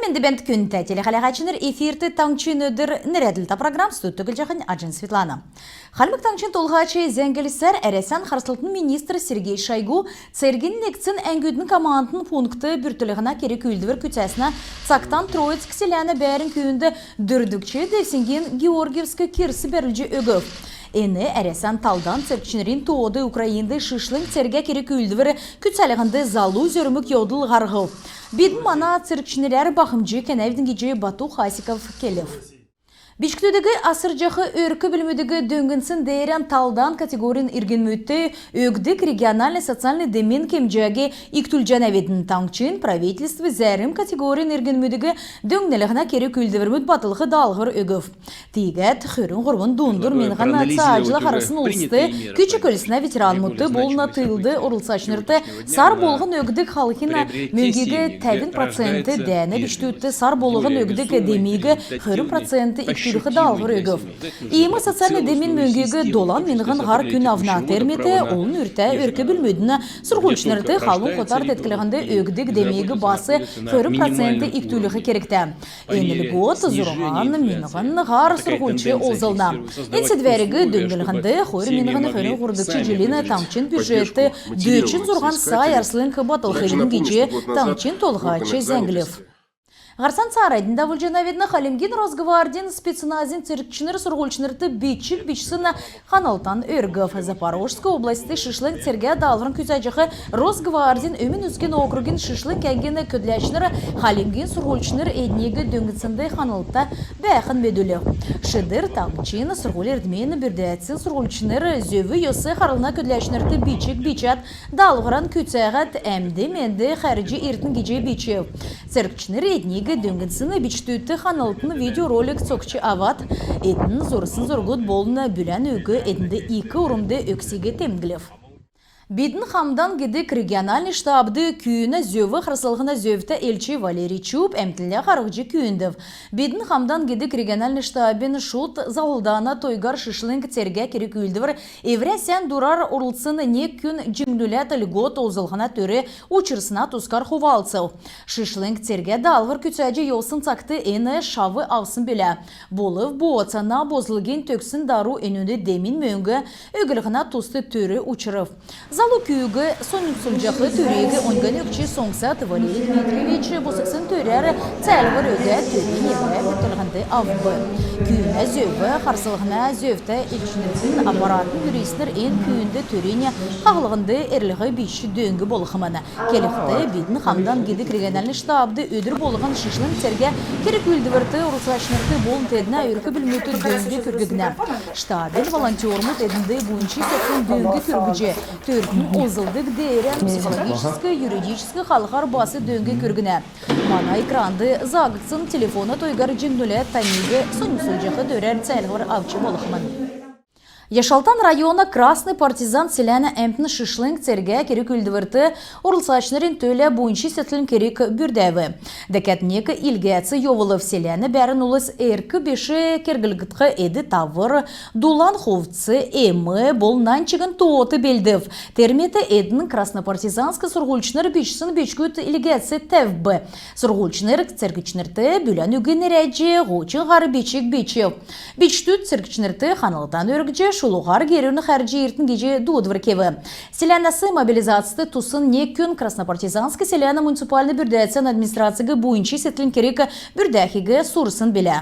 Халменді бәнт күнті телехалағачыныр эфирті таңчын өдір нәреділті программ студтігіл жағын Ажын Светлана. Халмік таңчын толғачы зәңгілісер әресен Харсылтын министр Сергей Шойгу церген некцін әңгүйдің командын пункты бүртілігіна керек үлдівір күтәсіне цақтан Троицк селяны бәрін күйінді дүрдікче десінген Георгиевскі керсі бәрілжі өгіп. Эне әресен талдан церкчинерин тоғды Украинды шышлың церге керек үлдівірі күтсәліғінді залу зөрімік йодыл ғарғыл. Бедін мана церкчинелер бақымжы кәнәвдің геже Бату Хасиков келів. Бишктөдегі асыржақы өркі білмедегі дөңгінсін дейрен талдан категорин ирген мөтті өгдік региональный социальный демен кемжәге иктүлжан әведін таңчын правительствы зәрім категорин ирген мөдегі дөңнеліғына керек үлдівермөд батылғы далғыр өгіф. Тегет, хүрін ғұрмын дундыр менған сағажылы қарысын ұлысты күчі көлісіне ветеран мұтты болына тыйлды ұрылсашнырты сар болғын өгдік халқына мөлгегі тәвін проценті дәні бишктөтті сар болғын өгдік демегі хүрін проценті Далғыр өгіф. Ийімі социальный демен мөңгегі долан меніғын ғар күн авна терметі, олын үрті өркі білмөдіні сұрғылшынырды қалың қотар дәткілігінді өгдік демегі басы 40% иктүліғі керекті. Енілі год зұрған меніғын ғар сұрғылшы олзылна. Енседвәрігі дөңгілігінді қойыр меніғын қойыр ғұрдықчы желіні таңчын бюджетті дөчін зұрған сай арсылын қыбатылқылының кеже таңчын толғачы зәңгілів. Гарсан царайдында вульжанаведна халимгин Росгвардин спецназин циркчинер сургульчинерты бичик бичсына ханалттан өргөв. Запорожской области шишлык церге далврын күзәжіғі Росгвардин өмін үзген округин шишлык кәнгені көдләшінер халимгин сургульчинер әднегі дөңгітсінді ханалта бәқын бедулі. Шыдыр таңчин сургуль ердмені бірдәтсін сургульчинер зөві йосы харылына көдләшінерті бичик бичат далврын күтсәғат әмді менді қәржі ертін геже бичев. Циркчинер әднегі дөңгінсіні бичтүтті ханалытын видеоролик цокчы ават, әтін зорысын зоргут болына бүлән өгі әтінді 2 ұрымды өксеге темгілев. Бидін хамдан гедік региональный штабды күйіні зөві қырсылғына зөвті элчі Валерий Чуб әмтілі қарғыжы күйіндів. Бидін хамдан гедік региональный штабын шут залдана тойгар шышлың терге керек үлдівір евресен дурар ұрлысын не күн жіңлілет льгот олзылғына түрі учырсына тускар хувалцыл. Шышлың терге далғыр күтәжі елсын цақты әні шавы авсын білі. Болыв боğatsana бозылген төксін дару әнінді демин мөңгі өгілғына тусты түрі учырып. Залу күйігі соның сұлжақы түрегі оңған өкчі соңсат Валерий Дмитриевич босықсын түрері цәлғыр өгі түрін еве бұтылғанды авбы. Күйіне зөві, қарсылығына зөвті елшінердің аппаратын түрейсінер ең күйінді түріне қағылығынды әрліғі бейші дөңгі болықыманы. Келіқті бетін қамдан гедік региональный штабды өдір болығын шышлың церге керек үлдівірті ұрысашынырды болын тәдіне өркі білмөті дөңгі күргігіне. Штабын волонтермыт әдінді бұйынши сәттің дөңгі күргіже. Озылдық дейрен психологическі, юридическі қалғар басы дөңгі көргіне. Мана экранды зағықсын телефона тойгар жеңнулі танигі соның жақы дөрер цәлғыр авчы болықмын. Яшалтан района Красный партизан селяны әмпіні шышлың церге керек үлдівірті орылсашнырын төлі бұйынши сәтлін керек бүрдәві. Дәкәтнекі илгәці йовылып селяны бәрін ұлыс әркі беші кергілгітқі әді тавыр, дулан ховцы, әмі, болнан чығын тоғыты белдів. Терметі әдінің Краснопартизанскі сұрғылчыныр бешісін бешкөт илгәці тәвбі. Сұрғылчыныр церкічнірті бүлән үген әрәджі, ғочин ғары бечек бечев. Бечтүт церкічнірті қанылдан өргіже шулуғар керуіні қәржі ертін геже дуыдвыр кеві. Селянасы мобилизациясы тусын не күн Краснопартизанскі селяны муниципальны бүрдәтсен администрацияғы буйынчы сетлін керек бүрдәхігі сұрысын білі.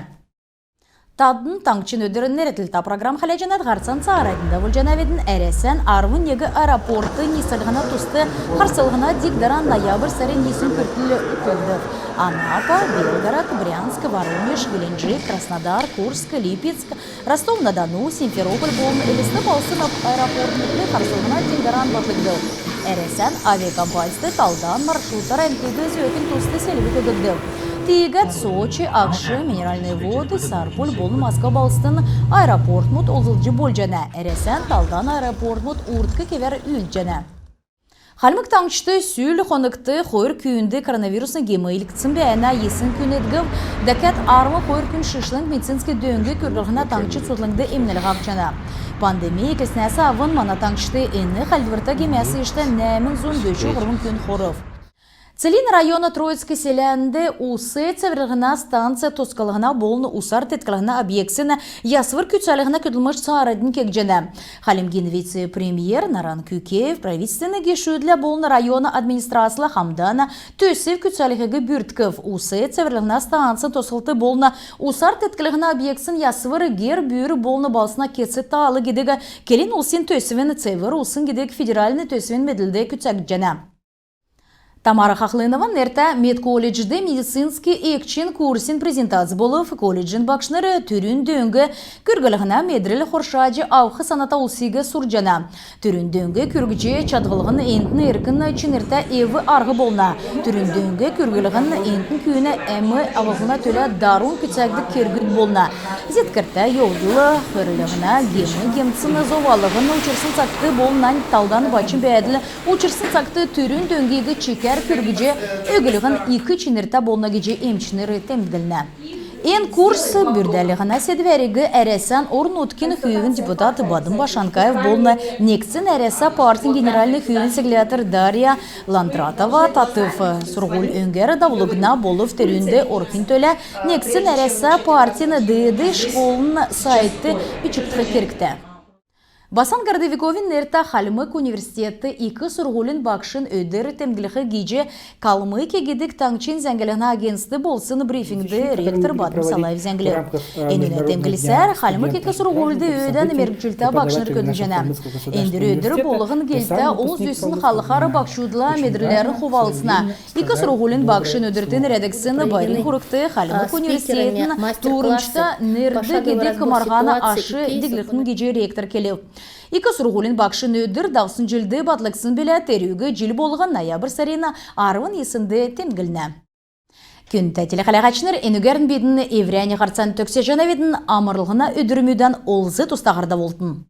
Тадын таңчын өдірін нәретілті программ қалайжанат ғарсан сағарайдында вұлжанаведін әресен арвын егі аэропорты несілғына тұсты қарсылғына дикдаран ноябр сәрін несін көртілі өтілді. Анапа, Белгород, Брянск, Воронеж, Геленджик, Краснодар, Курск, Липецк, Ростов-на-Дону, Симферополь болын әлісті балсын аэропортының қарсылғына дикдаран батылды. Әресен авиакомпаниясты талдан маршруттар әмкегі зөкін тұсты селіві көгілді. Тегет, Сочи, Акши, Минеральные воды, Сарпуль, болын Москва балыстын аэропортмут олзылжы болжана. Әресен талдан аэропортмут уртқы кевер үлжана. Халмык таңчты сүйіл қонықты қойыр күйінді коронавирусын гемойліктсін бәйіна есін күнедгів, дәкәт армы қойыр күн шышлың медицинскі дөңгі көргілғына таңчы сұтлыңды емнілі қақчана. Пандемия кеснәсі авын мана таңчты әні қалдывырта гемесі ішті нәмін зон дөші ғырмын күн қорыв. Целин района Троицкий селянды усы цеверлігіна станция тоскалығына болны усар теткалығына объектсіні ясвыр күтсалығына күтілміш саарадын кекжені. Халимгин вице-премьер Наран Кюкеев правительственный гешудлі болны района администрациялы хамдана төсів күтсалығығы бүртків усы цеверлігіна станция тоскалты болны усар теткалығына объектсін ясвыр гер бүйірі болны балсына кетсі талы кедегі келин улсын төсівін цевер улсын кедегі федеральный төсівін меділді күтсәкжені. Тамара Хахлынова нерта медколледжде медицинский экчин курсин презентация болып, колледжин бакшнары түрін дөңгі күргілігіна медрелі хоршаджи ауқы саната улсиге сурджана. Түрін дөңгі күргіже чадғылығын ентін еркін чынерта еві арғы болна. Түрін дөңгі күргілігін ентін күйіне әмі авығына төлі дарун күтсәгді кергіт болна. Зеткірті йолдылы хүрілігіна гемі-гемціні зовалығын учырсын сақты болнан талдан бачын бәділі учырсын сақты түрін дөңгегі чекер күргіже өгілігін 2 чинерта болна геже емчінері темділіне. Ен курс бүрдәліғіна седверігі әрәсән орын өткен хүйігін депутаты Бадым Башанкаев болны нексін әрәсә партин генеральный хүйігін секретар Дарья Ландратова татыв сұрғыл өңгері давлығына болып терінде орқин төлі нексін әрәсә партины дыды школын сайты бичіктігі керікті. Басан Гордовиковин нерта Халмык университеті 2 сұрғылын бақшын өдір темгілігі гейже Калмык егедік таңчын зәңгіліғіна агенсті болсын брифингді ректор Бадым Салаев зәңгілі. Әніне темгілісер Халмык 2 сұрғылды өйден мергіжілті бақшыныр көділжені. Әндір өдір болығын келті оз өсін қалықары бақшудыла медрлерін хувалысына. 2 сұрғылын бақшын өдіртін редексін байрын құрықты Халмык университетін турыншта нерді гедік кымарғаны ашы дегліғін гейже ректор келеу. 2 сұрғылын бақшын өдір даусын жылды батлықсын білі терюгі жыл болған ноябр сарина арвын есінді темгіліне. Күн тәтілі қалағачыныр әнігерін бедіні евряне қарцан төксе жана бедін амырлығына өдірмеден олзы тұстағырда болдың.